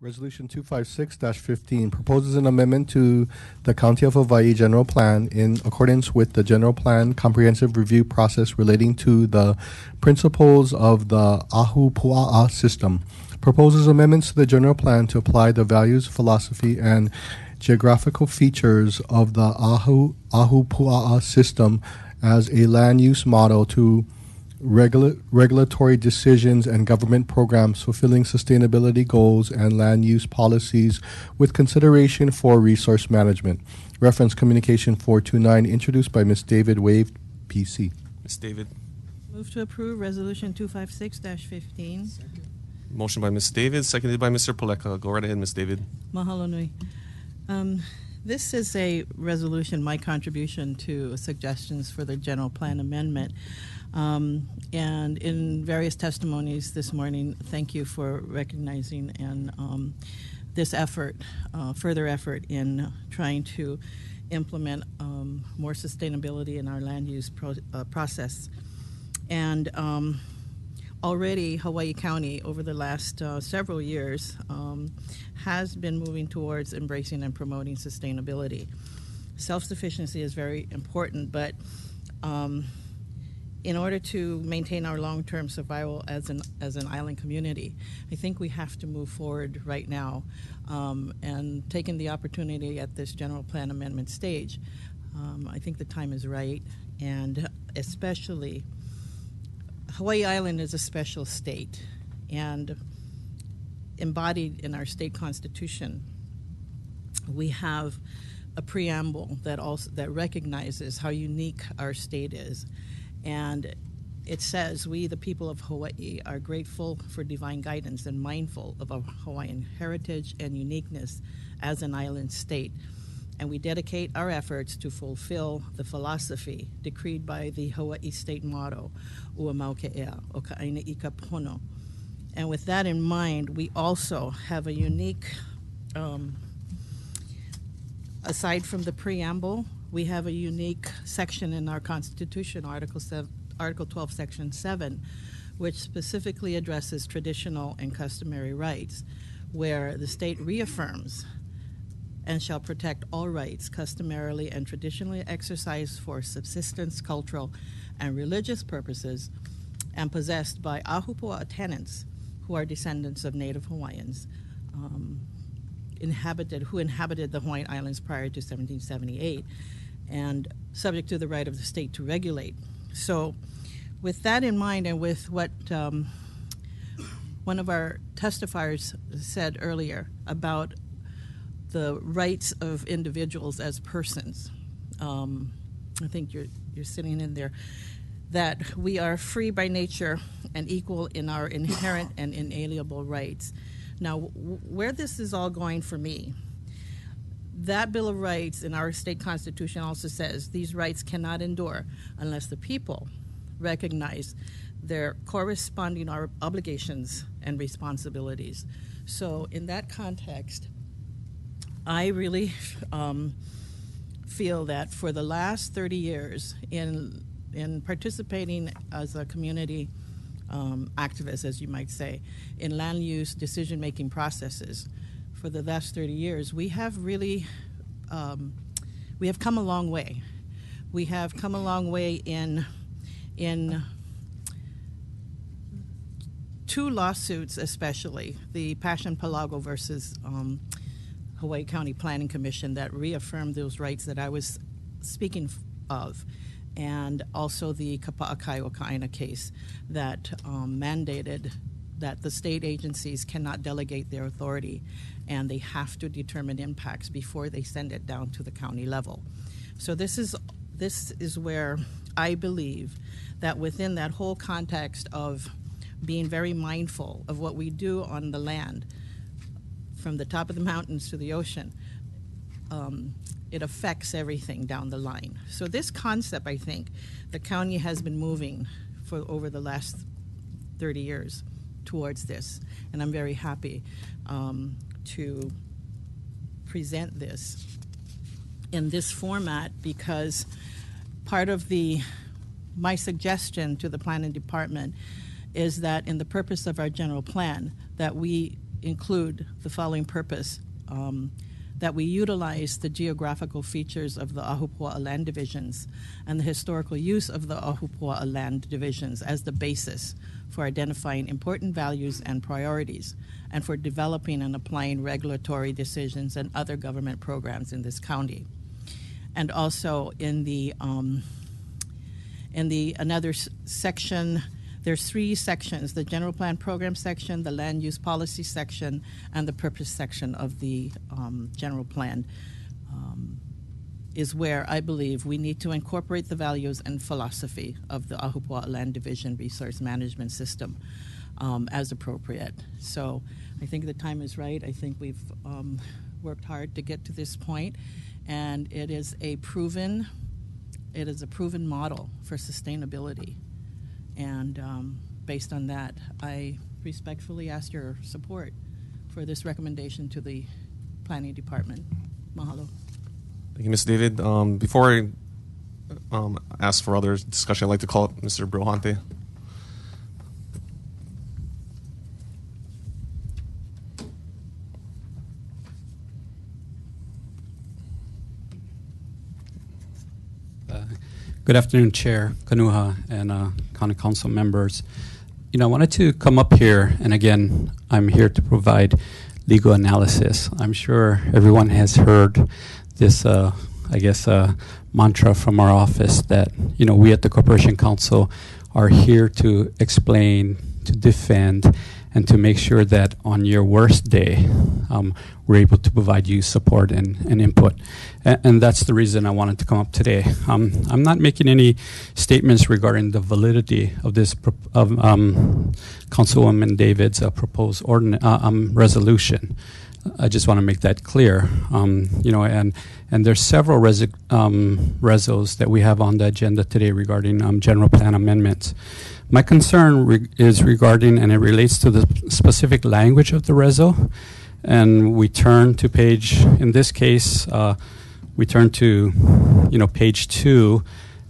Resolution 256-15 proposes an amendment to the County of Hawaii General Plan in accordance with the General Plan Comprehensive Review process relating to the principles of the Ahupuaa system. Proposes amendments to the General Plan to apply the values, philosophy, and geographical features of the Ahupuaa system as a land use model to regulatory decisions and government programs fulfilling sustainability goals and land use policies with consideration for resource management. Reference Communication 429, introduced by Ms. David Wave, PC. Ms. David. Move to approve Resolution 256-15. Motion by Ms. David, seconded by Mr. Paleka. Go right ahead, Ms. David. Mahalo nui. This is a resolution, my contribution to suggestions for the general plan amendment. And in various testimonies this morning, thank you for recognizing and this effort, further effort in trying to implement more sustainability in our land use process. And already Hawaii County, over the last several years, has been moving towards embracing and promoting sustainability. Self-sufficiency is very important, but in order to maintain our long-term survival as an island community, I think we have to move forward right now, and taking the opportunity at this general plan amendment stage. I think the time is right, and especially Hawaii Island is a special state, and embodied in our state constitution, we have a preamble that recognizes how unique our state is. And it says, we, the people of Hawaii, are grateful for divine guidance and mindful of our Hawaiian heritage and uniqueness as an island state. And we dedicate our efforts to fulfill the philosophy decreed by the Hawaii state motto, Ua Mauke'ea, o Ka'aina Ika Pono. And with that in mind, we also have a unique, aside from the preamble, we have a unique section in our Constitution, Article 12, Section 7, which specifically addresses traditional and customary rights, where the state reaffirms and shall protect all rights customarily and traditionally exercised for subsistence, cultural, and religious purposes, and possessed by Ahupuaa tenants who are descendants of Native Hawaiians who inhabited the Hawaiian Islands prior to 1778, and subject to the right of the state to regulate. So with that in mind, and with what one of our testifiers said earlier about the rights of individuals as persons, I think you're sitting in there, that we are free by nature and equal in our inherent and inalienable rights. Now, where this is all going for me, that Bill of Rights in our state constitution also says these rights cannot endure unless the people recognize their corresponding obligations and responsibilities. So in that context, I really feel that for the last 30 years in participating as a community activist, as you might say, in land use decision-making processes, for the last 30 years, we have really, we have come a long way. We have come a long way in two lawsuits, especially the Passion Palago versus Hawaii County Planning Commission, that reaffirmed those rights that I was speaking of, and also the Kapa'akai o Ka'aina case that mandated that the state agencies cannot delegate their authority, and they have to determine impacts before they send it down to the county level. So this is where I believe that within that whole context of being very mindful of what we do on the land, from the top of the mountains to the ocean, it affects everything down the line. So this concept, I think, the county has been moving for over the last 30 years towards this, and I'm very happy to present this in this format, because part of my suggestion to the planning department is that in the purpose of our general plan, that we include the following purpose. That we utilize the geographical features of the Ahupuaa land divisions and the historical use of the Ahupuaa land divisions as the basis for identifying important values and priorities, and for developing and applying regulatory decisions and other government programs in this county. And also in the another section, there's 3 sections: the general plan program section, the land use policy section, and the purpose section of the general plan is where I believe we need to incorporate the values and philosophy of the Ahupuaa Land Division Resource Management System as appropriate. So I think the time is right. I think we've worked hard to get to this point, and it is a proven model for sustainability. And based on that, I respectfully ask your support for this recommendation to the Planning Department. Mahalo. Thank you, Ms. David. Before I ask for other discussion, I'd like to call up Mr. Brohante. Good afternoon, Chair Kanuha and County Council members. I wanted to come up here, and again, I'm here to provide legal analysis. I'm sure everyone has heard this, mantra from our office that, we at the Corporation Council are here to explain, to defend, and to make sure that on your worst day, we're able to provide you support and input. And that's the reason I wanted to come up today. I'm not making any statements regarding the validity of this Councilwoman David's proposed resolution. I just want to make that clear. And there's several resos that we have on the agenda today regarding general plan amendments. My concern is regarding, and it relates to the specific language of the reso. And we turn to page, in this case, we turn to, page 2,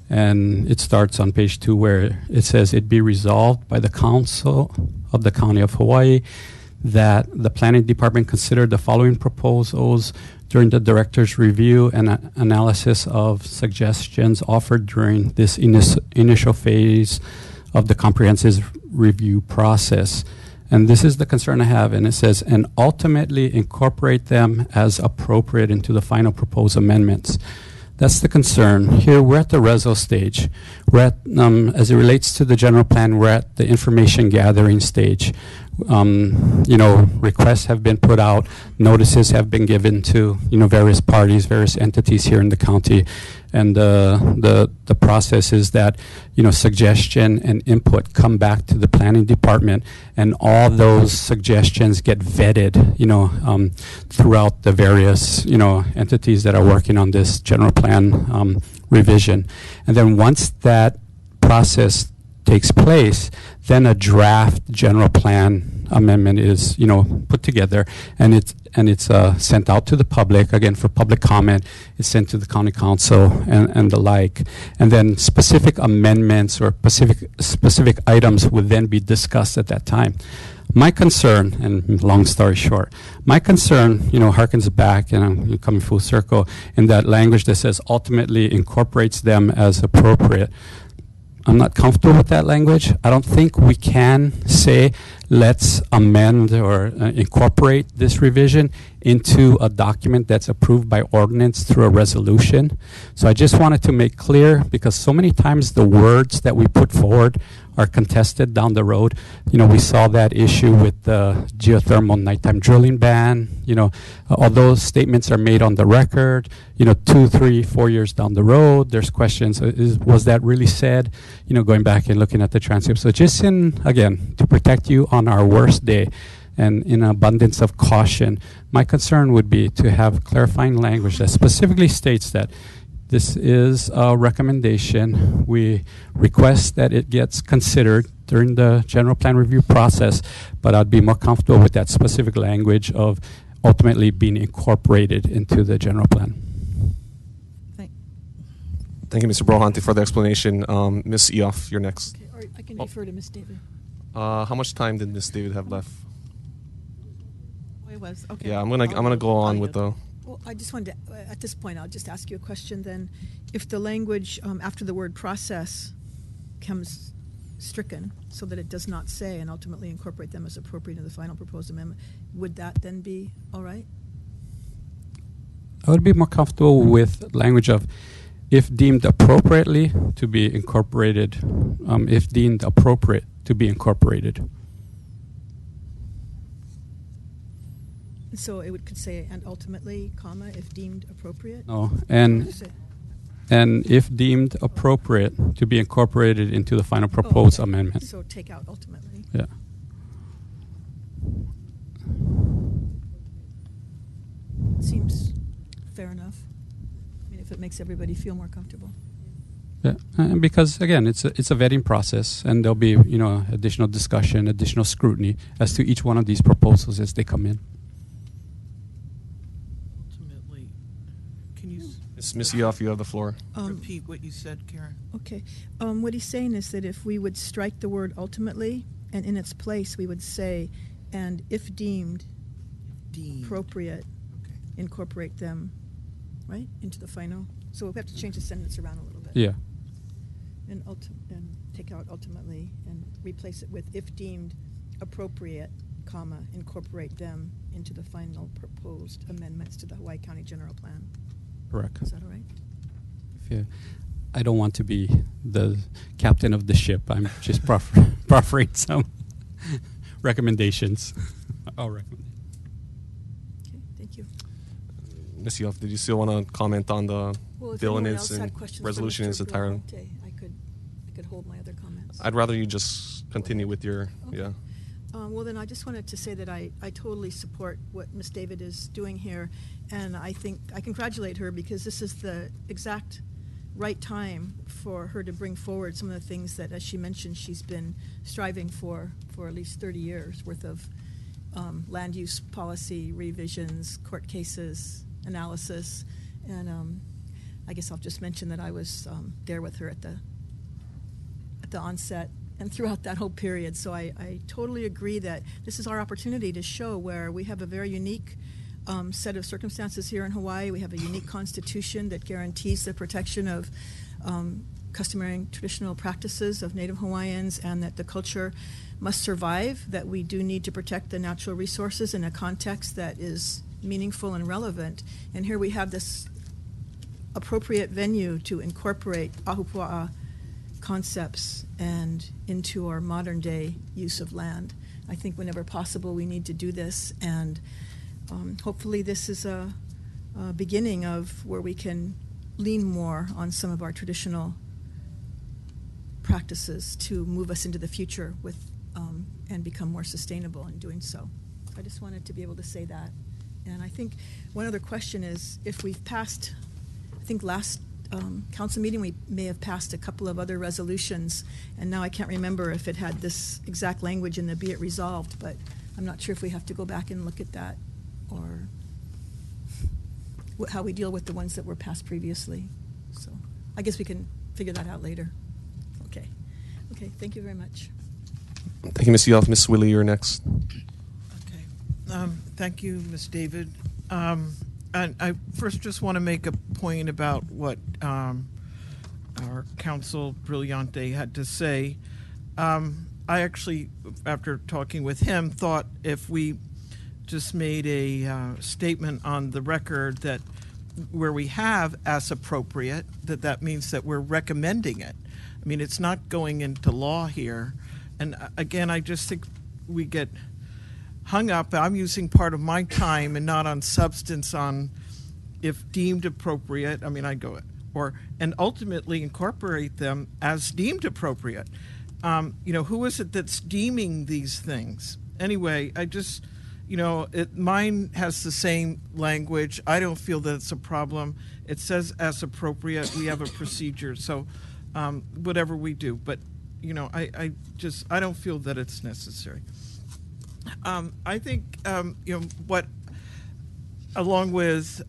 and it starts on page 2 where it says, "It be resolved by the Council of the County of Hawaii that the Planning Department considered the following proposals during the Director's review and analysis of suggestions offered during this initial phase of the comprehensive review process." And this is the concern I have, and it says, "and ultimately incorporate them as appropriate into the final proposed amendments." That's the concern. Here we're at the reso stage. We're at, as it relates to the general plan, we're at the information gathering stage. Requests have been put out, notices have been given to, various parties, various entities here in the county. And the process is that, suggestion and input come back to the planning department, and all those suggestions get vetted, throughout the various, entities that are working on this general plan revision. And then once that process takes place, then a draft general plan amendment is, put together, and it's sent out to the public, again, for public comment. It's sent to the county council and the like. And then specific amendments or specific items would then be discussed at that time. My concern, and long story short, my concern, harkens back, and I'm coming full circle, in that language that says ultimately incorporates them as appropriate. I'm not comfortable with that language. I don't think we can say, let's amend or incorporate this revision into a document that's approved by ordinance through a resolution. So I just wanted to make clear, because so many times the words that we put forward are contested down the road. We saw that issue with the geothermal nighttime drilling ban. All those statements are made on the record. 2, 3, 4 years down the road, there's questions. Was that really said? Going back and looking at the transcript. So just again, to protect you on our worst day, and in abundance of caution, my concern would be to have clarifying language that specifically states that this is a recommendation. We request that it gets considered during the general plan review process, but I'd be more comfortable with that specific language of ultimately being incorporated into the general plan. Thank you, Mr. Brohante, for the explanation. Ms. Eoff, you're next. Okay, or I can defer to Ms. David. How much time did Ms. David have left? it was? Okay. Yeah, I'm gonna go on with the. Well, I just wanted to, at this point, I'll just ask you a question then. If the language after the word process comes stricken so that it does not say and ultimately incorporate them as appropriate in the final proposed amendment, would that then be all right? I would be more comfortable with language of if deemed appropriately to be incorporated, if deemed appropriate to be incorporated. So it could say, and ultimately, comma, if deemed appropriate? No, and if deemed appropriate to be incorporated into the final proposed amendment. So take out ultimately. Yeah. Seems fair enough. I mean, if it makes everybody feel more comfortable. Yeah, and because again, it's a vetting process, and there'll be additional discussion, additional scrutiny as to each one of these proposals as they come in. Ultimately, can you Ms. Yoff, you have the floor. repeat what you said, Karen? Okay. What he's saying is that if we would strike the word ultimately, and in its place we would say, and if deemed appropriate, Okay. incorporate them, right, into the final. So we have to change the sentence around a little bit. Yeah. And take out ultimately and replace it with if deemed appropriate, comma, incorporate them into the final proposed amendments to the Hawaii County General Plan. Correct. Is that all right? Yeah. I don't want to be the captain of the ship. I'm just proffering some recommendations. I'll recommend. Okay, thank you. Ms. Yoff, did you still want to comment on the Well, if bill and anyone its else had questions for resolution in Mr. its entirety? Brilante, I could hold my other comments. I'd rather you just continue with your, Okay. yeah. Well, then I just wanted to say that I totally support what Ms. David is doing here, and I think I congratulate her because this is the exact right time for her to bring forward some of the things that, as she mentioned, she's been striving for at least 30 years worth of land use policy revisions, court cases, analysis, and I guess I'll just mention that I was there with her at the onset and throughout that whole period. So I totally agree that this is our opportunity to show where we have a very unique set of circumstances here in Hawaii. We have a unique constitution that guarantees the protection of customary and traditional practices of Native Hawaiians, and that the culture must survive, that we do need to protect the natural resources in a context that is meaningful and relevant. And here we have this appropriate venue to incorporate Ahupuaa concepts and into our modern day use of land. I think whenever possible we need to do this, and hopefully this is a beginning of where we can lean more on some of our traditional practices to move us into the future with and become more sustainable in doing so. I just wanted to be able to say that. And I think one other question is, if we've passed, I think last council meeting we may have passed a couple of other resolutions, and now I can't remember if it had this exact language in the be it resolved, but I'm not sure if we have to go back and look at that or how we deal with the ones that were passed previously. So I guess we can figure that out later. Okay. Okay, thank you very much. Thank you, Ms. Yoff. Ms. Willie, you're next. Okay. Thank you, Ms. David. And I first just want to make a point about what our counsel Brillante had to say. I actually, after talking with him, thought if we just made a statement on the record that where we have as appropriate, that means that we're recommending it. I mean, it's not going into law here. And again, I just think we get hung up. I'm using part of my time and not on substance on if deemed appropriate. I mean, I go and ultimately incorporate them as deemed appropriate. Who is it that's deeming these things? Anyway, I just, mine has the same language. I don't feel that it's a problem. It says as appropriate. We have a procedure. So whatever we do, but I don't feel that it's necessary. I think what, along with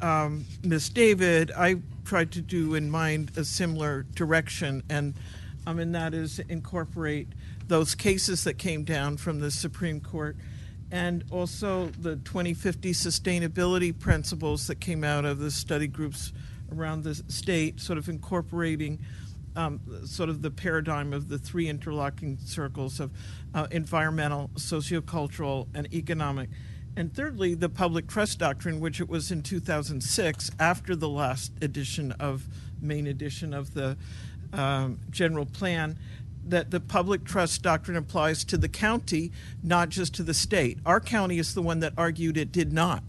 Ms. David, I tried to do in mind a similar direction, and that is incorporate those cases that came down from the Supreme Court and also the 2050 sustainability principles that came out of the study groups around the state, sort of incorporating sort of the paradigm of the three interlocking circles of environmental, sociocultural, and economic. And thirdly, the public trust doctrine, which it was in 2006, after the last main edition of the general plan, that the public trust doctrine applies to the county, not just to the state. Our county is the one that argued it did not,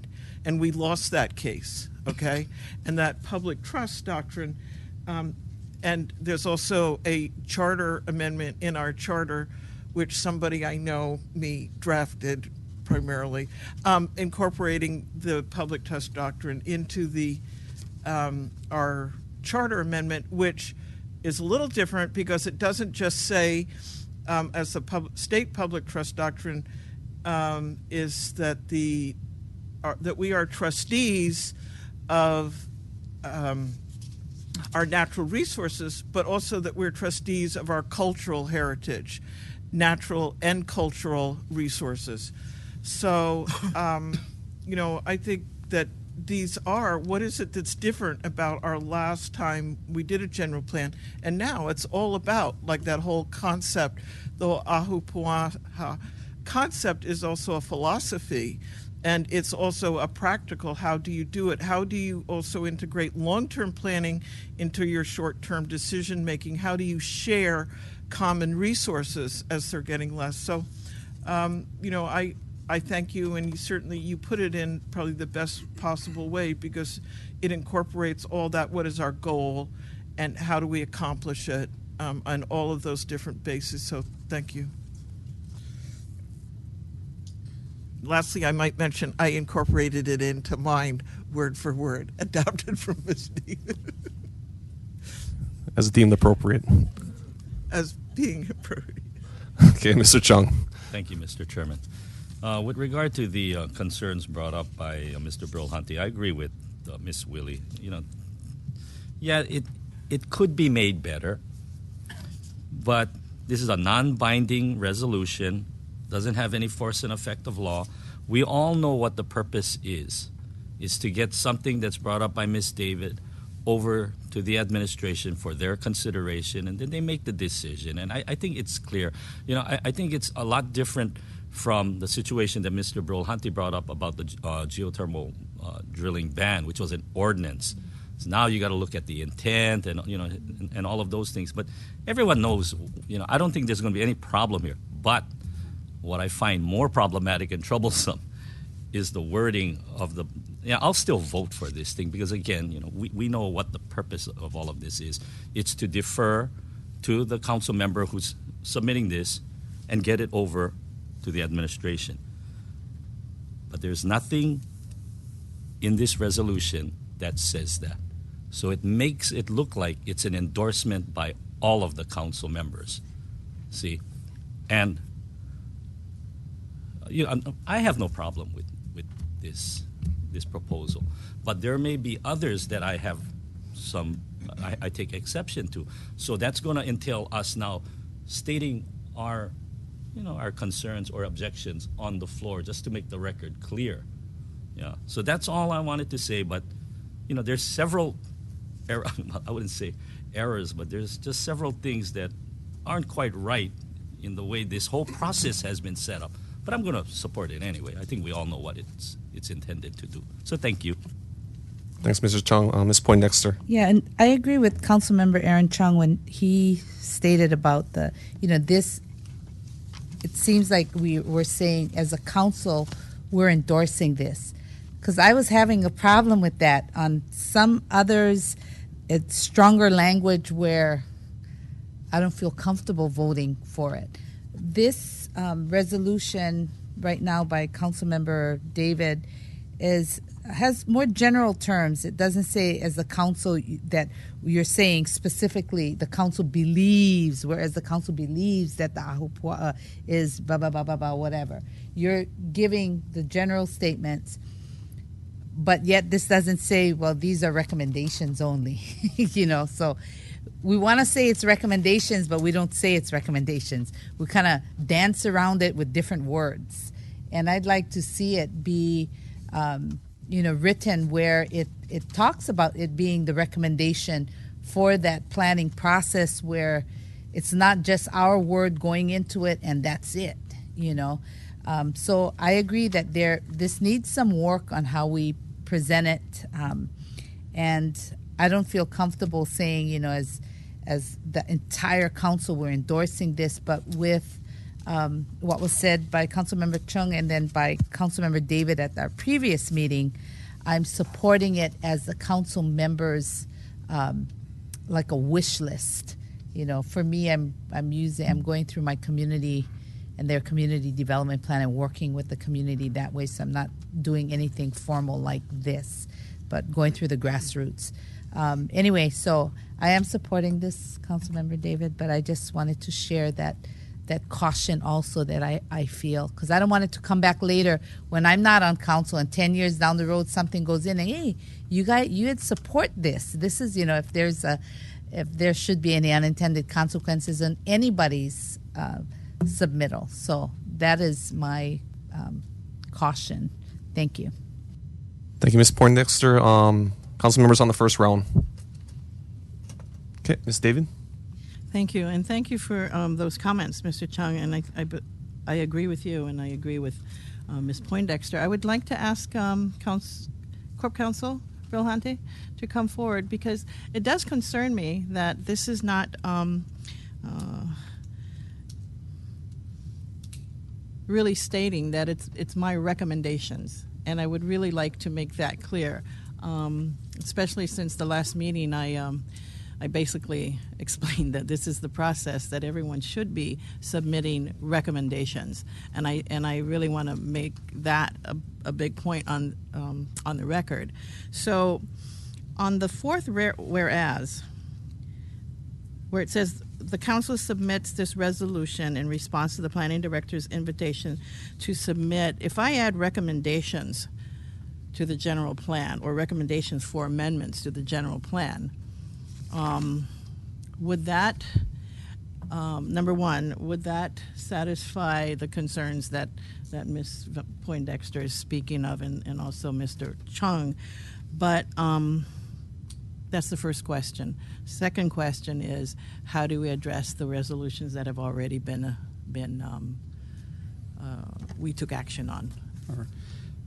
and we lost that case, okay? And that public trust doctrine, and there's also a charter amendment in our charter, which somebody I know, me, drafted primarily, incorporating the public trust doctrine into the our charter amendment, which is a little different because it doesn't just say, as the state public trust doctrine is that that we are trustees of our natural resources, but also that we're trustees of our cultural heritage, natural and cultural resources. So, I think that these are, what is it that's different about our last time we did a general plan? And now it's all about, like, that whole concept. The Ahupuaa concept is also a philosophy, and it's also a practical, how do you do it? How do you also integrate long-term planning into your short-term decision-making? How do you share common resources as they're getting less? So, I thank you, and you put it in probably the best possible way, because it incorporates all that, what is our goal, and how do we accomplish it, on all of those different bases. So thank you. Lastly, I might mention I incorporated it into mine word for word, adopted from Ms. David. As deemed appropriate. As being appropriate. Okay, Mr. Chung. Thank you, Mr. Chairman. With regard to the concerns brought up by Mr. Brilhanti, I agree with Ms. Willie. It could be made better, but this is a non-binding resolution, doesn't have any force and effect of law. We all know what the purpose is to get something that's brought up by Ms. David over to the administration for their consideration, and then they make the decision. And I think it's clear. I think it's a lot different from the situation that Mr. Brilhanti brought up about the geothermal drilling ban, which was an ordinance. So now you got to look at the intent and all of those things. But everyone knows, I don't think there's going to be any problem here. But what I find more problematic and troublesome is the wording of the. I'll still vote for this thing because, again, we know what the purpose of all of this is. It's to defer to the council member who's submitting this and get it over to the administration. But there's nothing in this resolution that says that. So it makes it look like it's an endorsement by all of the council members. See? And I have no problem with this proposal. But there may be others that I have I take exception to. So that's going to entail us now stating our concerns or objections on the floor, just to make the record clear. Yeah. So that's all I wanted to say. But there's several, I wouldn't say errors, but there's just several things that aren't quite right in the way this whole process has been set up. But I'm going to support it anyway. I think we all know what it's intended to do. So thank you. Thanks, Mr. Chung. Ms. Poindexter. Yeah, and I agree with Councilmember Aaron Chung when he stated about this. It seems like we were saying as a council we're endorsing this, because I was having a problem with that. On some others, it's stronger language where I don't feel comfortable voting for it. This resolution right now by Councilmember David has more general terms. It doesn't say as the council that you're saying specifically the council believes, whereas the council believes that the Ahupuaa is blah, blah, blah, blah, blah, whatever. You're giving the general statements, but yet this doesn't say, well, these are recommendations only, so we want to say it's recommendations, but we don't say it's recommendations. We kind of dance around it with different words. and I'd like to see it be, written where it talks about it being the recommendation for that planning process, where it's not just our word going into it and that's it, So I agree that this needs some work on how we present it, and I don't feel comfortable saying, as the entire council we're endorsing this, but with what was said by Councilmember Chung and then by Councilmember David at our previous meeting, I'm supporting it as the council members, like a wish list. For me, I'm going through my community and their community development plan and working with the community that way. So I'm not doing anything formal like this, but going through the grassroots. Anyway, so I am supporting this, Councilmember David, but I just wanted to share that caution also that I feel, because I don't want it to come back later when I'm not on council and 10 years down the road something goes in and, hey, you had support this. This is, if there should be any unintended consequences in anybody's submittal. So that is my caution. Thank you. Thank you, Ms. Poindexter. Council members on the first round. Okay, Ms. David. Thank you, and thank you for those comments, Mr. Chung. And I agree with you, and I agree with Ms. Poindexter. I would like to ask Corp Counsel Brilhante to come forward, because it does concern me that this is not really stating that it's my recommendations, and I would really like to make that clear, especially since the last meeting I basically explained that this is the process that everyone should be submitting recommendations, and I really want to make that a big point on the record. So, on the fourth whereas, where it says the council submits this resolution in response to the planning director's invitation to submit, if I add recommendations to the general plan or recommendations for amendments to the general plan, would that, number one, would that satisfy the concerns that Ms. Poindexter is speaking of, and also Mr. Chung? But that's the first question. Second question is, how do we address the resolutions that have already been we took action on?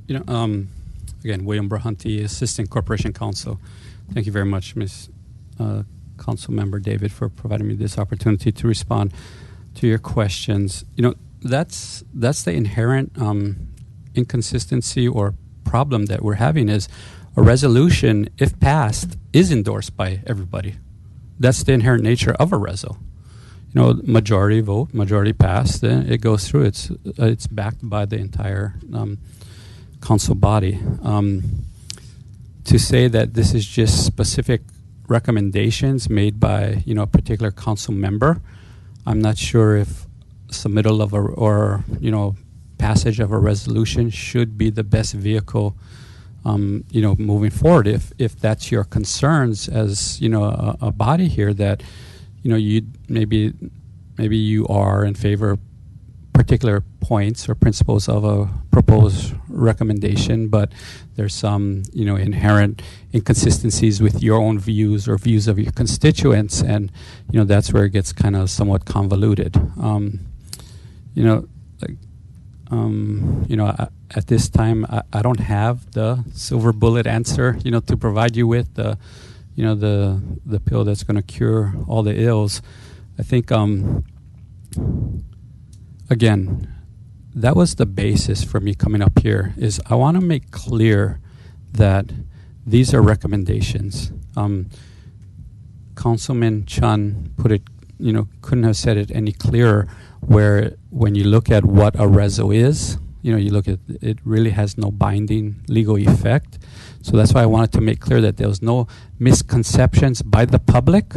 Again, William Brahunti, Assistant Corporation Counsel. Thank you very much, Ms. Council Member David, for providing me this opportunity to respond to your questions. That's the inherent inconsistency or problem that we're having, is a resolution, if passed, is endorsed by everybody. That's the inherent nature of a reso. Majority vote, majority pass, then it goes through. It's backed by the entire council body. To say that this is just specific recommendations made by a particular council member, I'm not sure if submittal of or passage of a resolution should be the best vehicle moving forward. If that's your concerns as a body here, that you maybe you are in favor of particular points or principles of a proposed recommendation, but there's some inherent inconsistencies with your own views or views of your constituents, and that's where it gets kind of somewhat convoluted. At this time, I don't have the silver bullet answer to provide you with the pill that's going to cure all the ills. I think again, that was the basis for me coming up here, is I want to make clear that these are recommendations. Councilman Chun put it, couldn't have said it any clearer, where when you look at what a reso is, you look at it, really has no binding legal effect. So that's why I wanted to make clear that there was no misconceptions by the public,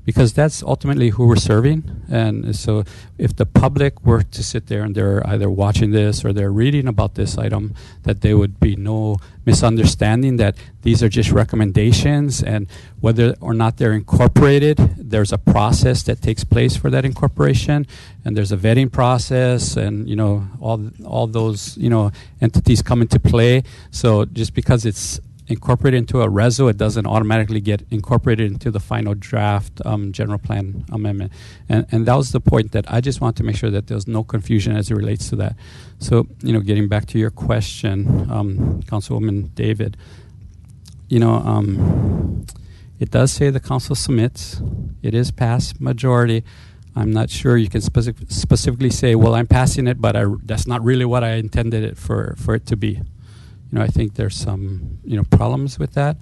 because that's ultimately who we're serving. And so if the public were to sit there and they're either watching this or they're reading about this item, that there would be no misunderstanding that these are just recommendations, and whether or not they're incorporated, there's a process that takes place for that incorporation, and there's a vetting process, and all those entities come into play. So just because it's incorporated into a reso, it doesn't automatically get incorporated into the final draft general plan amendment. And that was the point, that I just want to make sure that there's no confusion as it relates to that. So, getting back to your question, Councilwoman David, it does say the council submits. It is passed majority. I'm not sure you can specifically say, well, I'm passing it, but that's not really what I intended it for it to be. I think there's some, problems with that.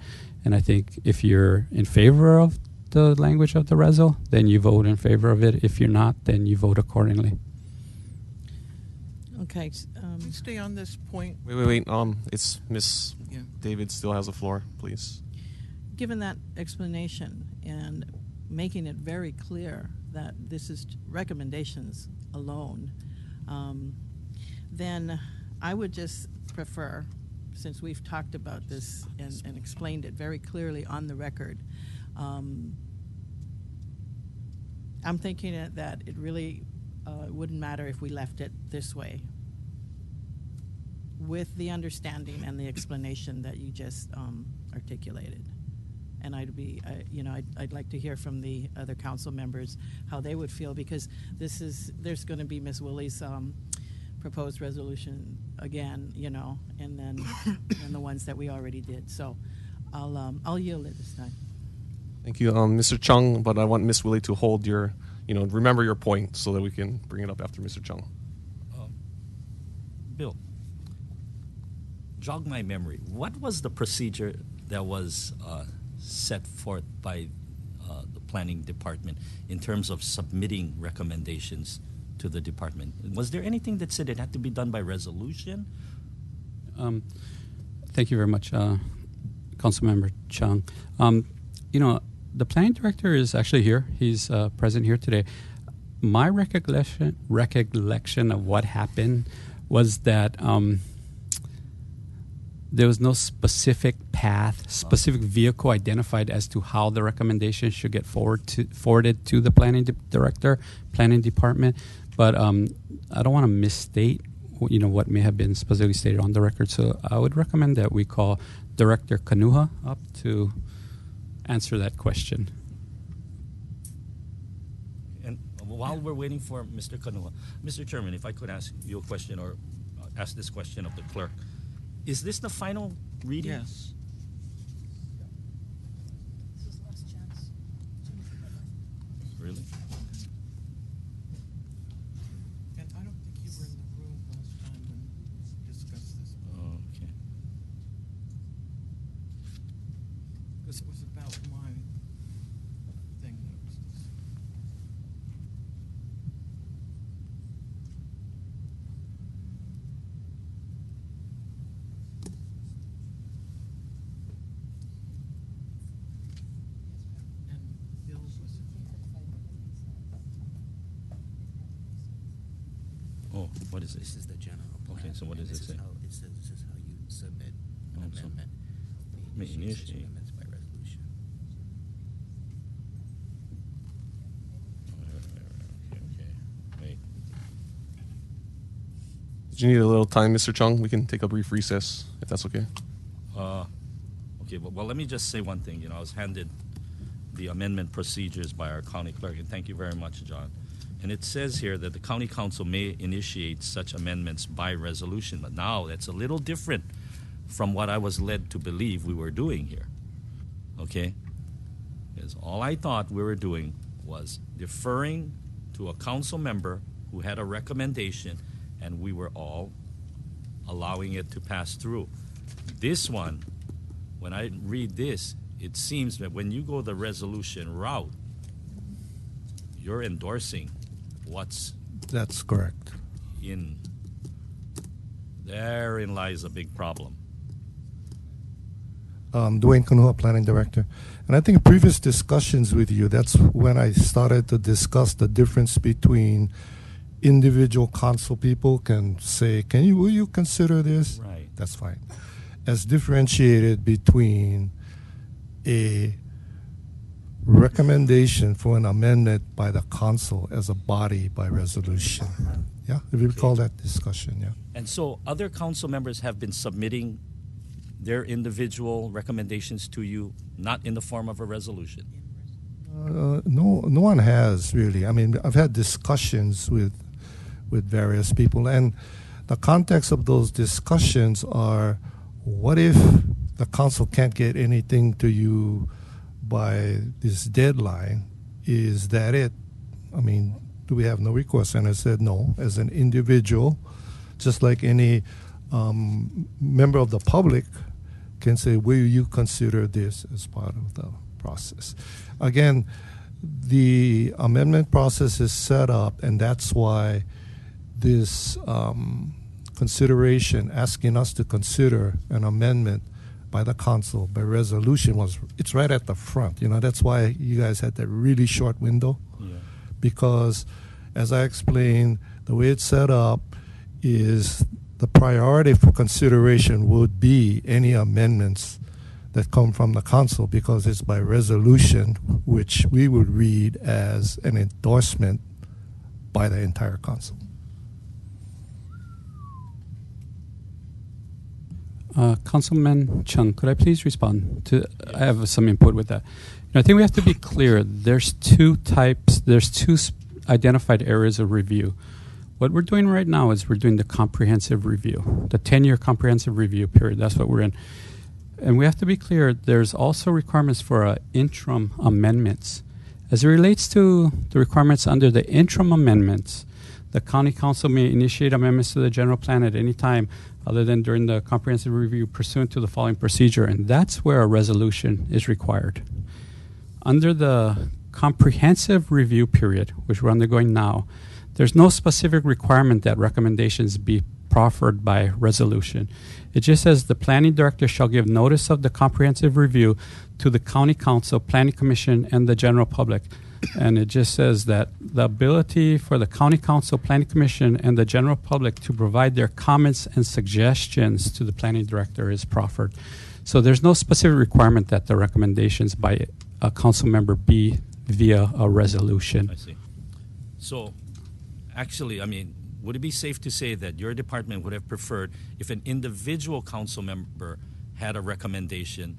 And I think if you're in favor of the language of the reso, then you vote in favor of it. If you're not, then you vote accordingly. Okay. Can we stay on this point? Wait. It's Miss Yeah. David still has the floor, please. Given that explanation and making it very clear that this is recommendations alone, then I would just prefer, since we've talked about this and explained it very clearly on the record, I'm thinking that it really wouldn't matter if we left it this way, with the understanding and the explanation that you just articulated. And I'd like to hear from the other council members how they would feel, because there's going to be Ms. Willie's proposed resolution again, and then and the ones that we already did. So I'll yield it this time. Thank you, Mr. Chung, but I want Miss Willie to hold your, remember your point so that we can bring it up after Mr. Chung. Bill, jog my memory. What was the procedure that was set forth by the planning department in terms of submitting recommendations to the department? Was there anything that said it had to be done by resolution? Thank you very much, Councilmember Chung. The planning director is actually here. He's present here today. My recollection of what happened was that there was no specific path, specific vehicle identified as to how the recommendation should get forwarded to the planning department. But I don't want to misstate, what may have been specifically stated on the record. So I would recommend that we call Director Kanuha up to answer that question. And while we're waiting for Mr. Kanuha, Mr. Chairman, if I could ask you a question, or ask this question of the clerk. Is this the final reading? Yes. This is last chance. Really? And I don't think you were in the room last time when we discussed this. Oh, okay. Because it was about my thing that was this. And Bill was Oh, what is This this? is the general plan. Okay, so what and does it say? This is how you submit an Oh, so- amendment. May We initiate such initiate. amendments by resolution. Okay. Wait. Did you need a little time, Mr. Chung? We can take a brief recess, if that's okay. Okay, well, let me just say one thing. I was handed the amendment procedures by our county clerk, and thank you very much, John. And it says here that the county council may initiate such amendments by resolution, but now that's a little different from what I was led to believe we were doing here. Okay? Because all I thought we were doing was deferring to a council member who had a recommendation, and we were all allowing it to pass through. This one, when I read this, it seems that when you go the resolution route, you're endorsing what's That's correct. in. Therein lies a big problem. Dwayne Kanuha, Planning Director. And I think in previous discussions with you, that's when I started to discuss the difference between individual council people can say, will you consider this? Right. That's fine. As differentiated between a recommendation for an amendment by the council as a body by resolution. Yeah, if you recall that discussion, yeah. And so other council members have been submitting their individual recommendations to you, not in the form of a resolution. No one has really. I mean, I've had discussions with various people, and the context of those discussions are, what if the council can't get anything to you by this deadline? Is that it? I mean, do we have no recourse? And I said no. As an individual, just like any member of the public can say, will you consider this as part of the process? Again, the amendment process is set up, and that's why this consideration, asking us to consider an amendment by the council by resolution, it's right at the front. You know, that's why you guys had that really short window. Yeah. Because as I explained, the way it's set up is the priority for consideration would be any amendments that come from the council, because it's by resolution, which we would read as an endorsement by the entire council. Councilman Chung, could I please respond to? I have some input with that. I think we have to be clear. There's two types. There's two identified areas of review. What we're doing right now is we're doing the comprehensive review, the 10-year comprehensive review period. That's what we're in. And we have to be clear, there's also requirements for interim amendments. As it relates to the requirements under the interim amendments, the county council may initiate amendments to the general plan at any time other than during the comprehensive review pursuant to the following procedure, and that's where a resolution is required. Under the comprehensive review period, which we're undergoing now, there's no specific requirement that recommendations be proffered by resolution. It just says the planning director shall give notice of the comprehensive review to the county council, planning commission, and the general public. And it just says that the ability for the county council, planning commission, and the general public to provide their comments and suggestions to the planning director is proffered. So there's no specific requirement that the recommendations by a council member be via a resolution. I see. So, actually, I mean, would it be safe to say that your department would have preferred if an individual council member had a recommendation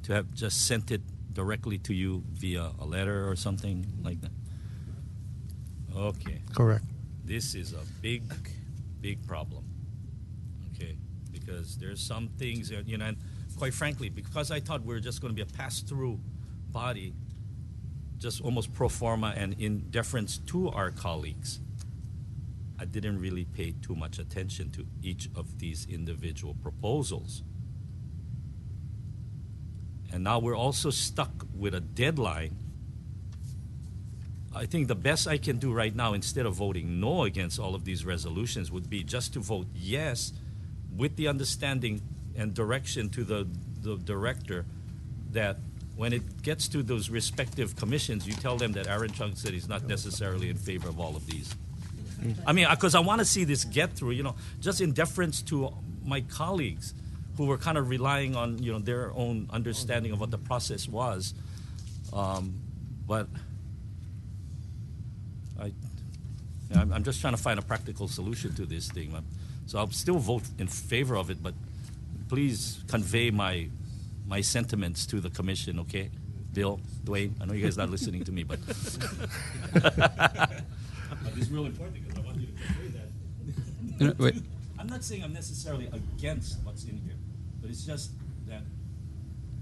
to have just sent it directly to you via a letter or something like that? Okay. Correct. This is a big problem. Okay, because there's some things that, you know, and quite frankly, because I thought we were just going to be a pass-through body, just almost pro forma and in deference to our colleagues, I didn't really pay too much attention to each of these individual proposals. And now we're also stuck with a deadline. I think the best I can do right now, instead of voting no against all of these resolutions, would be just to vote yes, with the understanding and direction to the director that when it gets to those respective commissions, you tell them that Aaron Chung said he's not necessarily in favor of all of these. I mean, because I want to see this get through, you know, just in deference to my colleagues who were kind of relying on, you know, their own understanding of what the process was. But I'm just trying to find a practical solution to this thing. So I'll still vote in favor of it, but please convey my sentiments to the commission, okay? Bill, Dwayne, I know you guys are not listening to me, but it's real important because I want you to convey that. Wait. I'm not saying I'm necessarily against what's in here, but it's just that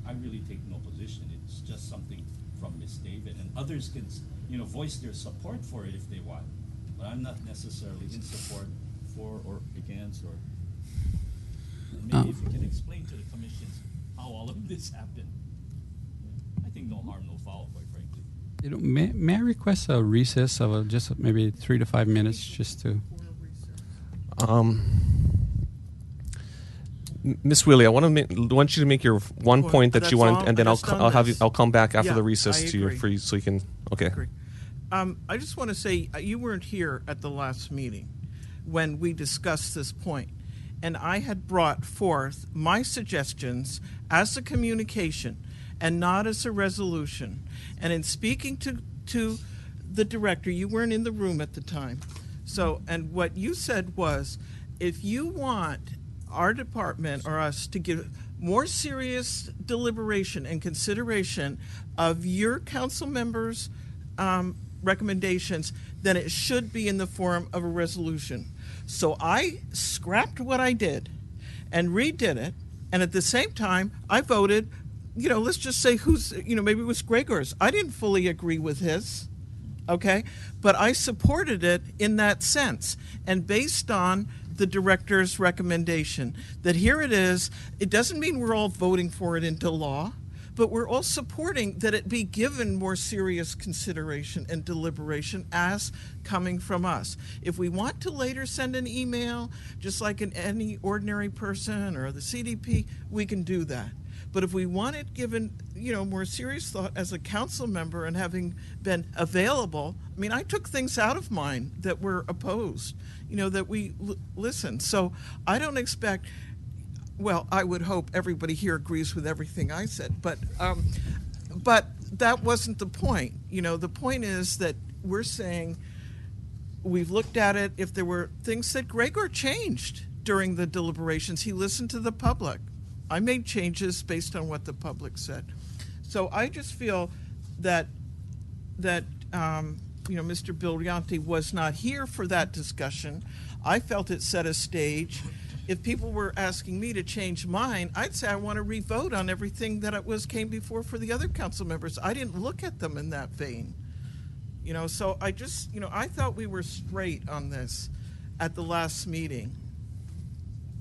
I really take no position. It's just something from Ms. David, and others can, you know, voice their support for it if they want. But I'm not necessarily in support for or against, or maybe if you can explain to the commissions how all of this happened. I think no harm, no foul, quite frankly. You know, may I request a recess of just maybe 3 to 5 minutes just to... Miss Willie, I want you to make your one Well, point that that's you want, all- and then just on I'll have you. this. I'll come back after Yeah, the recess I to you agree. so you can. Okay. Agree. I just want to say you weren't here at the last meeting when we discussed this point, and I had brought forth my suggestions as a communication and not as a resolution. And in speaking to the director, you weren't in the room at the time. So, and what you said was, if you want our department or us to give more serious deliberation and consideration of your council members' recommendations, then it should be in the form of a resolution. So I scrapped what I did and redid it, and at the same time, I voted, let's just say maybe it was Gregor's. I didn't fully agree with his, okay? But I supported it in that sense, and based on the director's recommendation, that here it is. It doesn't mean we're all voting for it into law, but we're all supporting that it be given more serious consideration and deliberation as coming from us. If we want to later send an email, just like any ordinary person or the CDP, we can do that. But if we want it given, more serious thought as a council member and having been available, I took things out of mine that were opposed, that we listened. So I don't expect, well, I would hope everybody here agrees with everything I said, but that wasn't the point. The point is that we're saying we've looked at it. If there were things that Gregor changed during the deliberations, he listened to the public. I made changes based on what the public said. So I just feel that Mr. Biglianti was not here for that discussion. I felt it set a stage. If people were asking me to change mine, I'd say I want to re-vote on everything that came before for the other council members. I didn't look at them in that vein. So I just, I thought we were straight on this at the last meeting.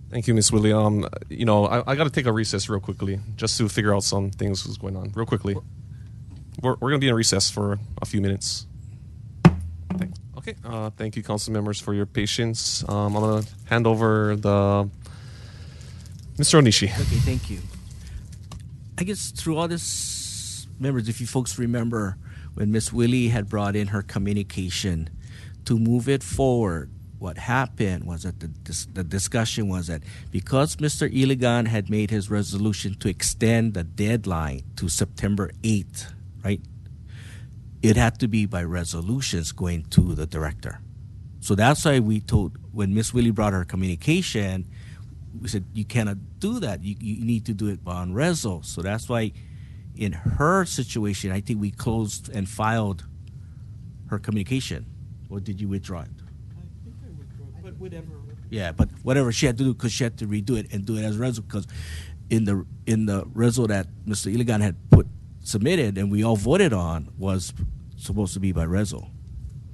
Thank you, Miss Willie. I got to take a recess real quickly just to figure out some things what's going on real quickly. We're going to be in recess for a few minutes. Thanks. Okay. Thank you, council members, for your patience. I'm going to hand over Mr. Onishi. Okay, thank you. I guess through all this, members, if you folks remember when Miss Willie had brought in her communication to move it forward, what happened was that the discussion was that because Mr. Iligan had made his resolution to extend the deadline to September 8th, right? It had to be by resolutions going to the director. So that's why we told, when Miss Willie brought her communication, we said, you cannot do that. You need to do it on reso. So that's why in her situation, I think we closed and filed her communication. Or did you withdraw it? But whatever. Yeah, but whatever she had to do, because she had to redo it and do it as reso, because in the reso that Mr. Iligan had submitted and we all voted on was supposed to be by reso.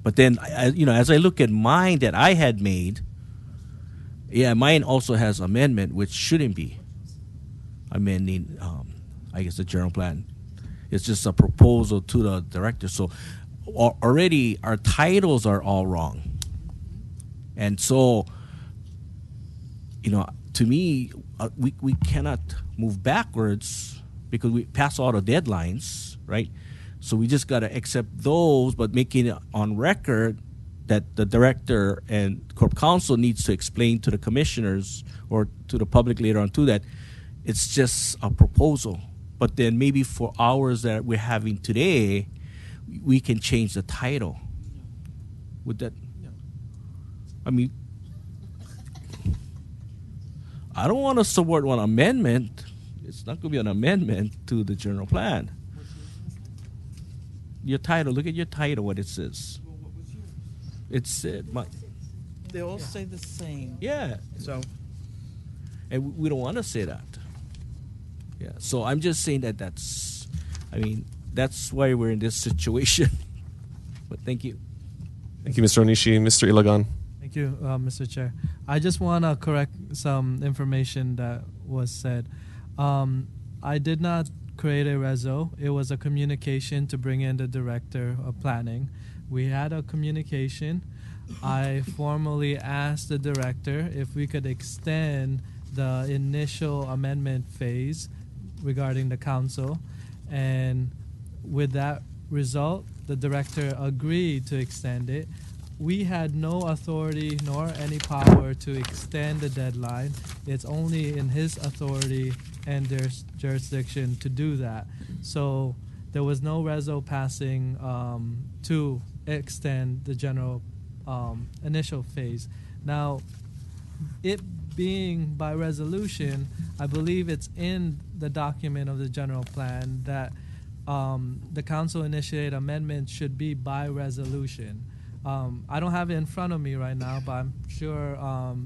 But then, as I look at mine that I had made, mine also has amendment, which shouldn't be amending, I guess, the general plan. It's just a proposal to the director. So already our titles are all wrong. And so, to me, we cannot move backwards because we pass all the deadlines, right? So we just got to accept those, but making it on record that the director and corp counsel needs to explain to the commissioners or to the public later on too that it's just a proposal. But then maybe for hours that we're having today, we can change the title. Would that? I mean, I don't want to support one amendment. It's not going to be an amendment to the general plan. Your title, look at your title, what it says. Well, what was yours? It's They all say the same. yeah. So And we don't want to say that. Yeah. So I'm just saying that's why we're in this situation. But thank you. Thank you, Mr. Onishi. Mr. Ilagan. Thank you, Mr. Chair. I just want to correct some information that was said. I did not create a reso. It was a communication to bring in the director of planning. We had a communication. I formally asked the director if we could extend the initial amendment phase regarding the council, and with that result, the director agreed to extend it. We had no authority nor any power to extend the deadline. It's only in his authority and their jurisdiction to do that. So there was no reso passing to extend the general initial phase. Now, it being by resolution, I believe it's in the document of the general plan that the council initiated amendments should be by resolution. I don't have it in front of me right now, but I'm sure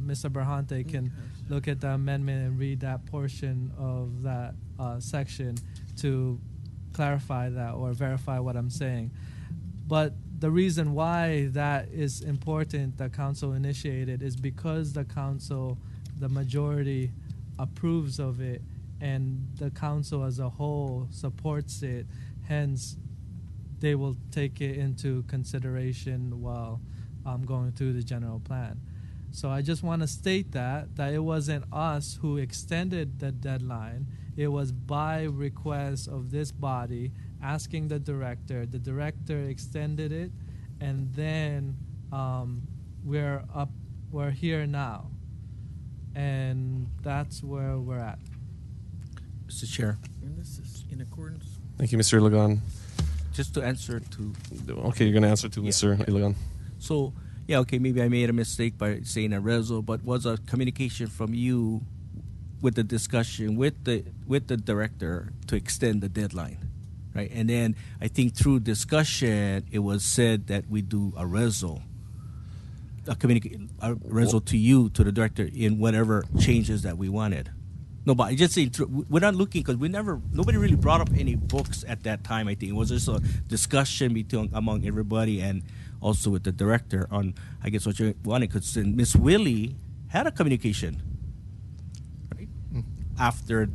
Mr. Berhante can look at the amendment and read that portion of that section to clarify that or verify what I'm saying. But the reason why that is important, the council initiated, is because the council, the majority, approves of it, and the council as a whole supports it. Hence, they will take it into consideration while going through the general plan. So I just want to state that it wasn't us who extended the deadline. It was by request of this body asking the director. The director extended it, and then we're here now. And that's where we're at. Mr. Chair, And this is in accordance. Thank you, Mr. Ilagan. just to answer to Okay, you're going to answer to Mr. Ilagan. So, yeah, okay, maybe I made a mistake by saying a reso, but was a communication from you with the discussion with the director to extend the deadline, right? And then I think through discussion, it was said that we do a reso, a reso to you, to the director, in whatever changes that we wanted. No, but I just saying we're not looking because nobody really brought up any books at that time. I think it was just a discussion among everybody and also with the director on, I guess, what you wanted. Because Miss Willie had a communication, right, after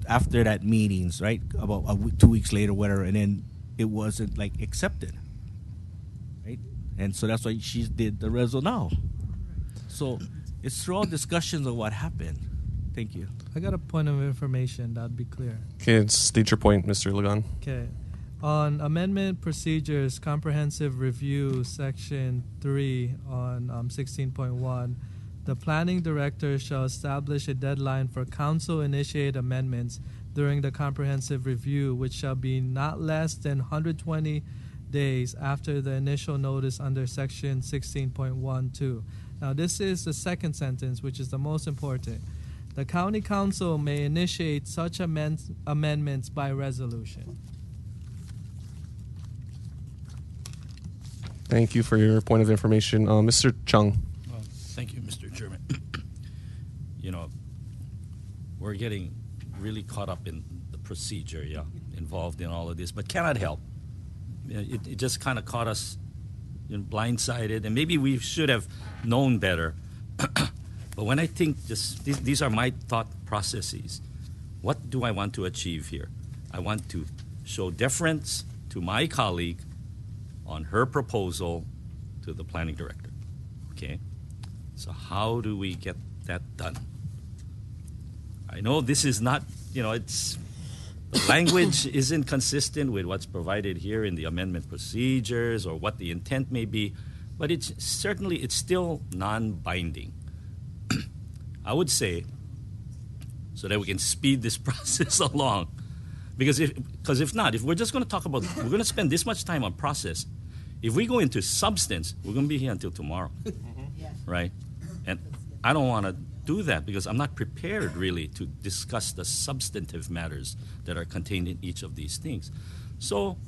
that meetings, right, about 2 weeks later, whatever, and then it wasn't like accepted, right, and so that's why she did the reso now. So it's through all discussions of what happened. Thank you. I got a point of information that'd be clear. Okay, state your point, Mr. Ilagan. Okay. On amendment procedures, comprehensive review, section 3 on 16.1, the planning director shall establish a deadline for council-initiated amendments during the comprehensive review, which shall be not less than 120 days after the initial notice under section 16.12. Now, this is the second sentence, which is the most important. The county council may initiate such amendments by resolution. Thank you for your point of information. Mr. Chung. Thank you, Mr. Chairman. We're getting really caught up in the procedure, involved in all of this, but cannot help. It just kind of caught us blindsided, and maybe we should have known better. But when I think these are my thought processes, what do I want to achieve here? I want to show deference to my colleague on her proposal to the planning director. Okay? So how do we get that done? I know this is not, the language isn't consistent with what's provided here in the amendment procedures or what the intent may be, but it's still non-binding. I would say, so that we can speed this process along, because if not, if we're just going to talk about, we're going to spend this much time on process. If we go into substance, we're going to be here until tomorrow, right? And I don't want to do that because I'm not prepared really to discuss the substantive matters that are contained in each of these things. So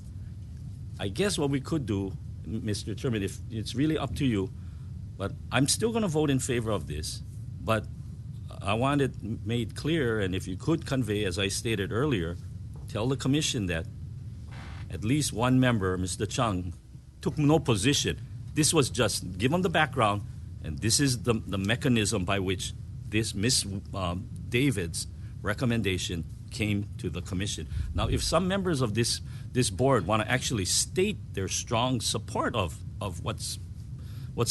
I guess what we could do, Mr. Chairman, if it's really up to you, but I'm still going to vote in favor of this, but I want it made clear, and if you could convey, as I stated earlier, tell the commission that at least one member, Mr. Chung, took no position. This was just give them the background, and this is the mechanism by which this Ms. David's recommendation came to the commission. Now, if some members of this board want to actually state their strong support of what's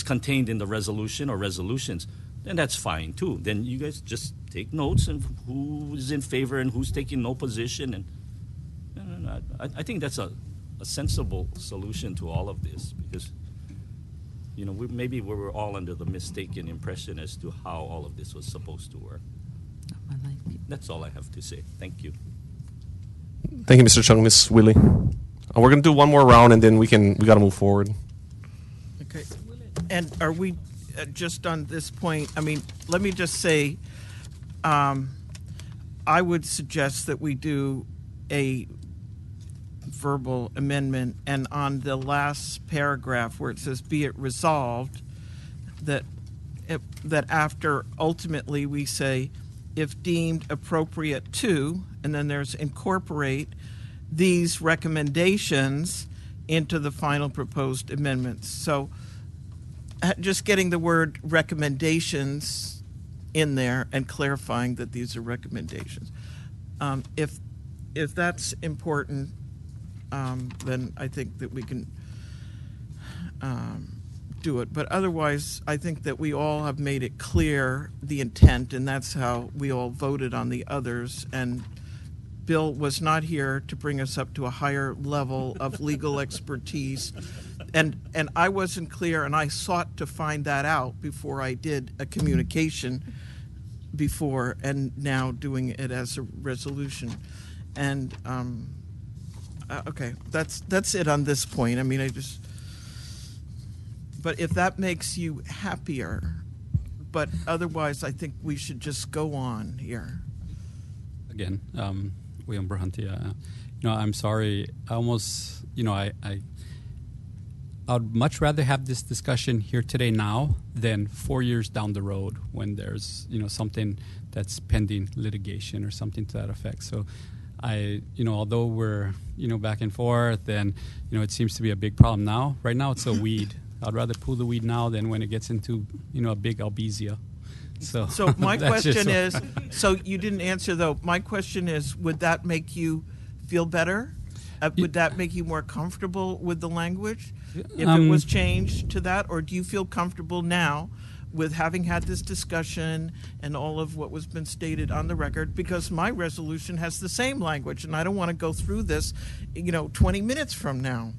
contained in the resolution or resolutions, then that's fine too. Then you guys just take notes and who's in favor and who's taking no position. And I think that's a sensible solution to all of this, because maybe we were all under the mistaken impression as to how all of this was supposed to work. That's all I have to say. Thank you. Thank you, Mr. Chung. Ms. Willie. We're going to do one more round, and then we got to move forward. Okay. And are we just on this point? I mean, let me just say, I would suggest that we do a verbal amendment, and on the last paragraph where it says "be it resolved," that after ultimately we say, if deemed appropriate to, and then there's incorporate these recommendations into the final proposed amendments. So just getting the word recommendations in there and clarifying that these are recommendations. If that's important, then I think that we can do it. But otherwise, I think that we all have made it clear the intent, and that's how we all voted on the others. And Bill was not here to bring us up to a higher level of legal expertise. And I wasn't clear, and I sought to find that out before I did a communication before, and now doing it as a resolution. And okay, that's it on this point. I mean, but if that makes you happier, but otherwise, I think we should just go on here. Again, William Brahanti, I'm sorry. I almost, I'd much rather have this discussion here today now than 4 years down the road when there's, something that's pending litigation or something to that effect. So although we're, back and forth and, it seems to be a big problem now. Right now it's a weed. I'd rather pull the weed now than when it gets into, a big albizia. So my question is, so you didn't answer though. My question is, would that make you feel better? Would that make you more comfortable with the language if it was changed to that? Or do you feel comfortable now with having had this discussion and all of what was been stated on the record? Because my resolution has the same language, and I don't want to go through this, 20 minutes from now.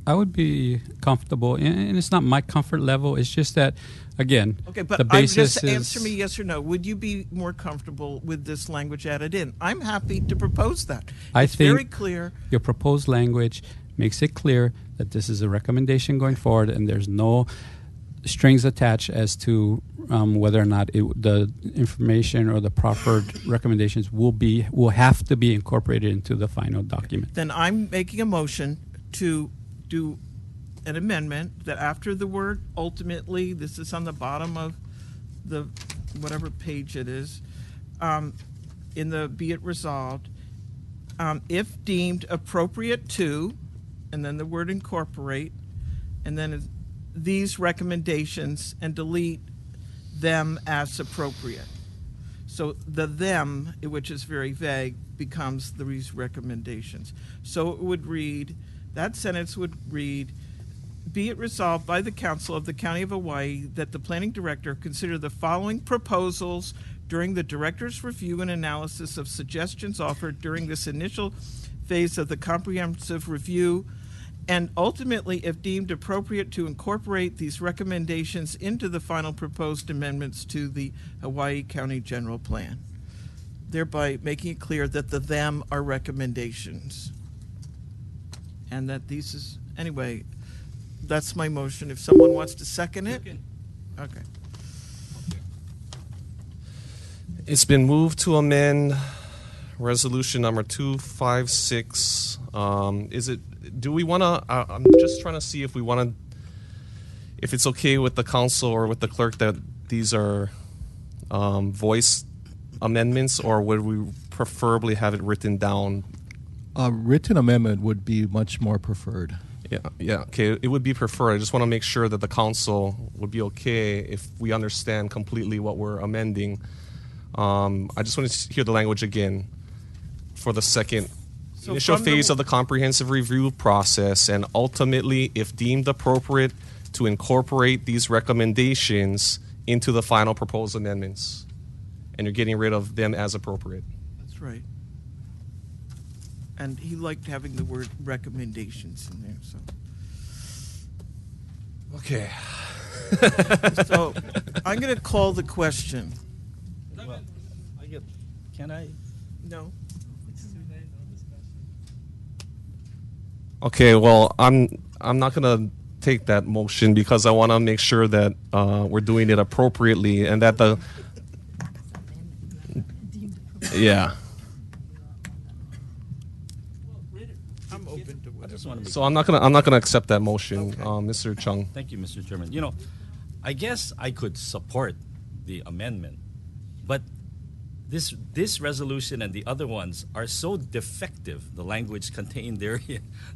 I would be comfortable, and it's not my comfort level. It's just that, again, okay, but the basis just answer me yes or no. Would you be more comfortable with this language added in? I'm happy to propose that. It's very clear. Your proposed language makes it clear that this is a recommendation going forward, and there's no strings attached as to whether or not the information or the proffered recommendations will have to be incorporated into the final document. Then I'm making a motion to do an amendment that after the word ultimately, this is on the bottom of the whatever page it is, in the be it resolved, if deemed appropriate to, and then the word incorporate, and then these recommendations, and delete them as appropriate. So the them, which is very vague, becomes these recommendations. So it would read, that sentence would read, be it resolved by the Council of the County of Hawaii that the Planning Director consider the following proposals during the Director's review and analysis of suggestions offered during this initial phase of the comprehensive review, and ultimately, if deemed appropriate, to incorporate these recommendations into the final proposed amendments to the Hawaii County General Plan, thereby making it clear that the them are recommendations. And that these is, anyway, that's my motion. If someone wants to second it? Okay. It's been moved to amend resolution number 256. Do we want to, I'm just trying to see if we want to, if it's okay with the council or with the clerk that these are voice amendments, or would we preferably have it written down? A written amendment would be much more preferred. Yeah, okay, it would be preferred. I just want to make sure that the council would be okay if we understand completely what we're amending. I just want to hear the language again for the second initial phase of the comprehensive review process, and ultimately, if deemed appropriate, to incorporate these recommendations into the final proposed amendments. and you're getting rid of them as appropriate. That's right. And he liked having the word recommendations in there, so. Okay. So I'm going to call the question. Well, can I? No. Okay, well, I'm not gonna take that motion because I want to make sure that we're doing it appropriately and that the yeah. I'm open to I whatever. just want to make So I'm not gonna accept that motion, Okay. Mr. Chung. Thank you, Mr. Chairman. You know, I guess I could support the amendment, but this resolution and the other ones are so defective, the language contained there,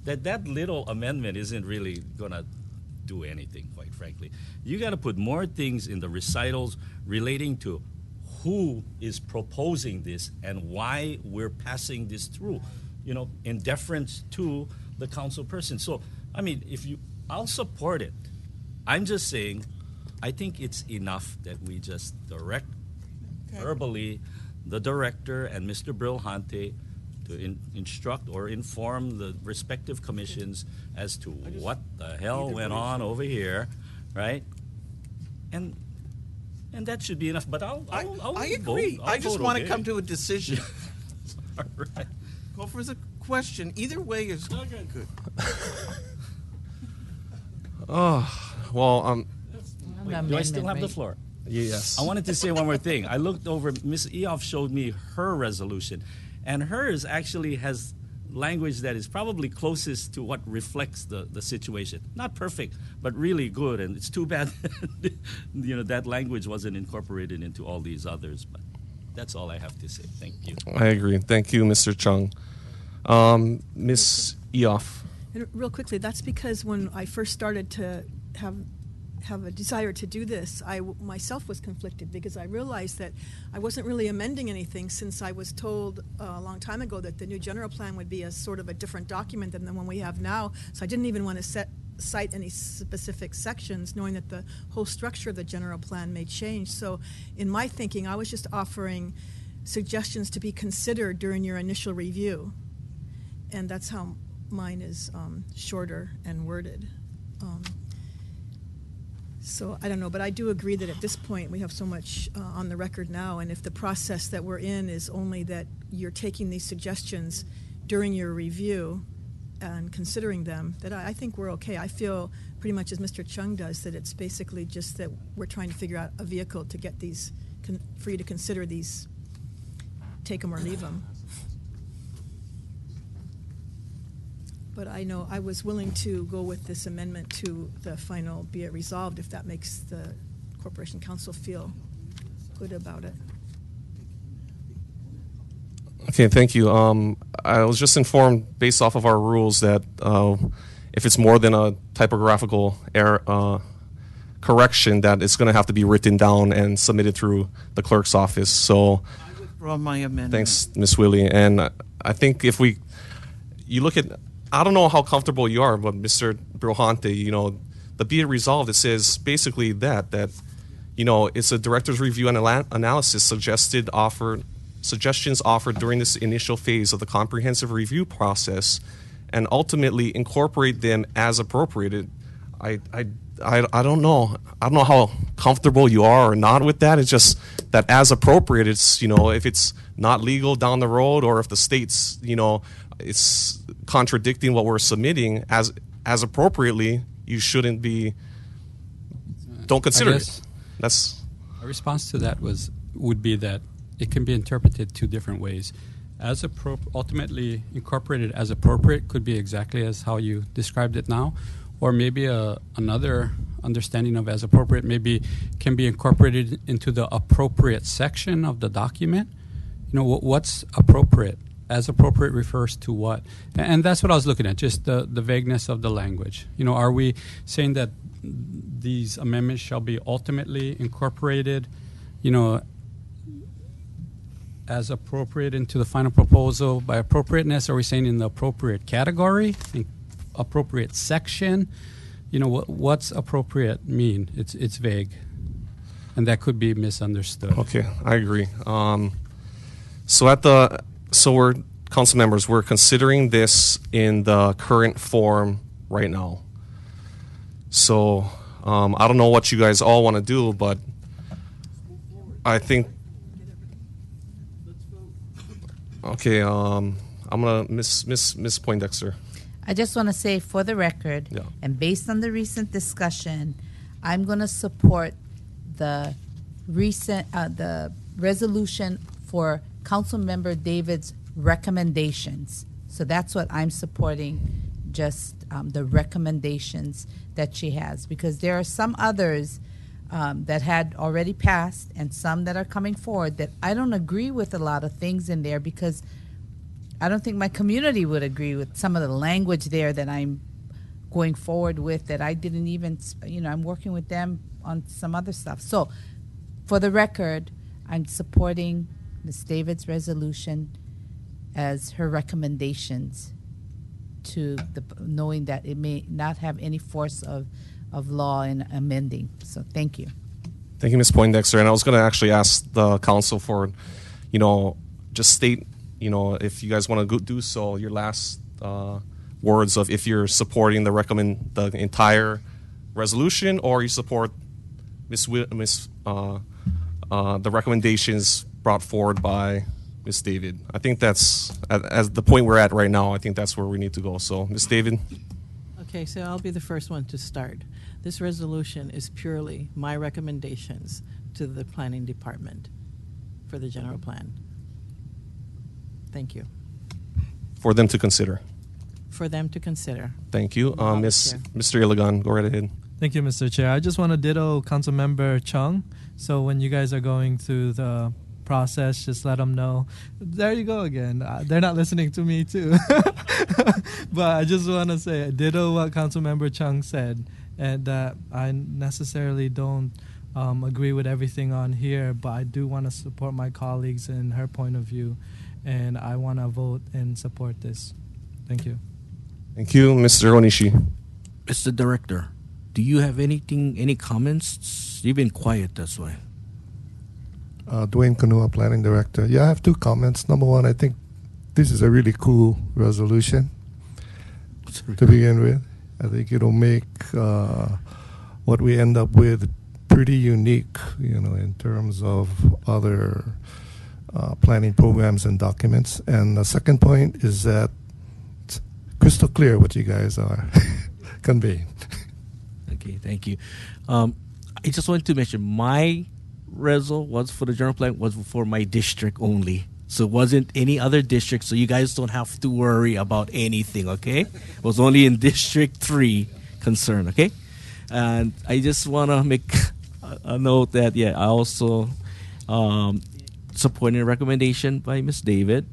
that little amendment isn't really going to do anything, quite frankly. You got to put more things in the recitals relating to who is proposing this and why we're passing this through, you know, in deference to the council person. So, I mean, I'll support it. I'm just saying, I think it's enough that we just direct verbally the director and Mr. Brilhante to instruct or inform the respective commissions as to what the hell went on over here, right? And that should be enough. But I'll I vote. agree. I'll I just vote want to okay. come to a decision. All right. Call for the question. Either way is good. Well, Wait, do I still have the floor? yes. I wanted to say one more thing. I looked over, Ms. Eoff showed me her resolution, and hers actually has language that is probably closest to what reflects the situation. Not perfect, but really good, and it's too bad that language wasn't incorporated into all these others, but that's all I have to say. Thank you. I agree. Thank you, Mr. Chung. Ms. Eoff. And real quickly, that's because when I first started to have a desire to do this, I myself was conflicted because I realized that I wasn't really amending anything since I was told a long time ago that the new general plan would be a sort of a different document than the one we have now. So I didn't even want to cite any specific sections, knowing that the whole structure of the general plan may change. So in my thinking, I was just offering suggestions to be considered during your initial review. And that's how mine is shorter and worded. So I don't know, but I do agree that at this point we have so much on the record now, and if the process that we're in is only that you're taking these suggestions during your review and considering them, that I think we're okay. I feel pretty much as Mr. Chung does, that it's basically just that we're trying to figure out a vehicle to get these, for you to consider these, take them or leave them. But I know I was willing to go with this amendment to the final be it resolved if that makes the Corporation Council feel good about it. Okay, thank you. I was just informed, based off of our rules, that if it's more than a typographical error, correction, that it's going to have to be written down and submitted through the clerk's office. So, I withdraw my amendment. thanks, Ms. Willie. And I think if you look at, I don't know how comfortable you are, but Mr. Brilhante, the be it resolved, it says basically that it's a director's review and analysis suggestions offered during this initial phase of the comprehensive review process, and ultimately incorporate them as appropriate. I don't know. I don't know how comfortable you are or not with that. It's just that as appropriate, it's, if it's not legal down the road, or if the state's, it's contradicting what we're submitting as appropriately, you shouldn't be, don't consider it. That's a response to that would be that it can be interpreted two different ways. Ultimately incorporated as appropriate could be exactly as how you described it now, or maybe another understanding of as appropriate maybe can be incorporated into the appropriate section of the document. What's appropriate? As appropriate refers to what? And that's what I was looking at, just the vagueness of the language. Are we saying that these amendments shall be ultimately incorporated, as appropriate into the final proposal? By appropriateness, are we saying in the appropriate category, in appropriate section? What's appropriate mean? It's vague. and that could be misunderstood. Okay, I agree. So we're council members. We're considering this in the current form right now. So I don't know what you guys all want to do, but I think. Okay, I'm gonna Miss Poindexter. I just want to say for the record, Yeah. and based on the recent discussion, I'm going to support the the resolution for Councilmember David's recommendations. So that's what I'm supporting, just the recommendations that she has, because there are some others that had already passed and some that are coming forward that I don't agree with a lot of things in there, because I don't think my community would agree with some of the language there that I'm going forward with, that I didn't even, I'm working with them on some other stuff. So for the record, I'm supporting Ms. David's resolution as her recommendations, to knowing that it may not have any force of law in amending. So thank you. Thank you, Ms. Poindexter. And I was going to actually ask the council for, just state, if you guys want to do so, your last words of if you're supporting the entire resolution, or you support the recommendations brought forward by Ms. David. I think that's, as the point we're at right now, I think that's where we need to go. So, Ms. David. Okay, so I'll be the first one to start. This resolution is purely my recommendations to the planning department for the general plan. Thank you. For them to consider. For them to consider. Thank you. Chair. Mr. Iligan, go right ahead. Thank you, Mr. Chair. I just want to ditto Councilmember Chung. So when you guys are going through the process, just let them know. There you go again. They're not listening to me too. But I just want to say, ditto what Councilmember Chung said, and that I necessarily don't agree with everything on here, but I do want to support my colleagues and her point of view, and I want to vote and support this. Thank you. Thank you, Mr. Onishi. Mr. Director, do you have any comments? You've been quiet, that's why. Dwayne Kanua, Planning Director. Yeah, I have two comments. Number one, I think this is a really cool resolution to begin with. I think it'll make what we end up with pretty unique, in terms of other planning programs and documents. And the second point is that it's crystal clear what you guys are conveying. Okay, thank you. I just wanted to mention my resol was for the general plan, was for my district only. So it wasn't any other district, so you guys don't have to worry about anything, okay? It was only in District 3 concern, okay? And I just want to make a note that, I also supporting a recommendation by Ms. David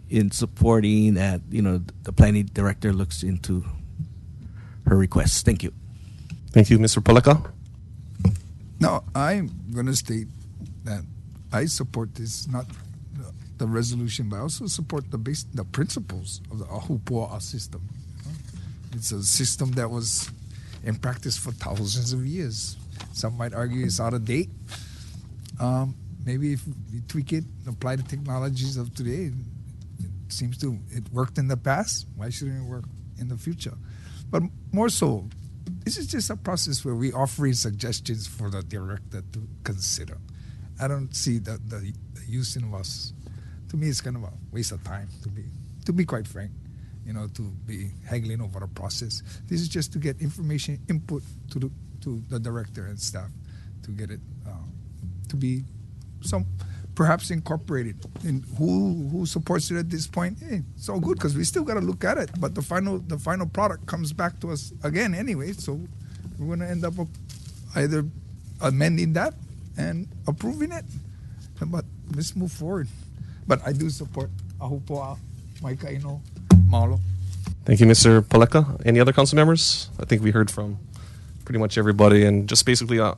in supporting that, the planning director looks into her requests. Thank you. Thank you, Mr. Paleka. No, I'm going to state that I support this, not the resolution, but I also support the principles of the Ahupuaa system. It's a system that was in practice for thousands of years. Some might argue it's out of date. Maybe if we tweak it, apply the technologies of today, it worked in the past. Why shouldn't it work in the future? But more so, this is just a process where we offering suggestions for the director to consider. I don't see the use in us. To me, it's kind of a waste of time, to be quite frank, to be haggling over the process. This is just to get information input to the director and staff to get it to be perhaps incorporated. And who supports it at this point? Hey, it's all good because we still got to look at it. But the final product comes back to us again anyway. So we're going to end up either amending that and approving it. But let's move forward. But I do support Ahupuaa, Maikaino, Malo. Thank you, Mr. Paleka. Any other council members? I think we heard from pretty much everybody. And just basically, I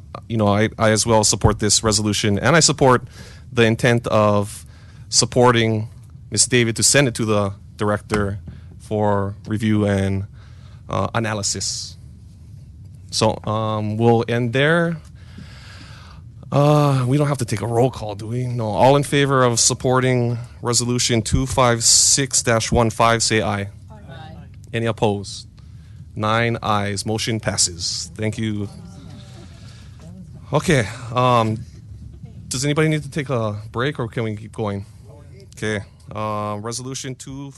as well support this resolution. And I support the intent of supporting Ms. David to send it to the director for review and analysis. So we'll end there. We don't have to take a roll call, do we? No. All in favor of supporting Resolution 256-15, say aye. Aye. Any opposed? 9 ayes. Motion passes. Thank you. Okay. Does anybody need to take a break, or can we keep going? Okay. Resolution 2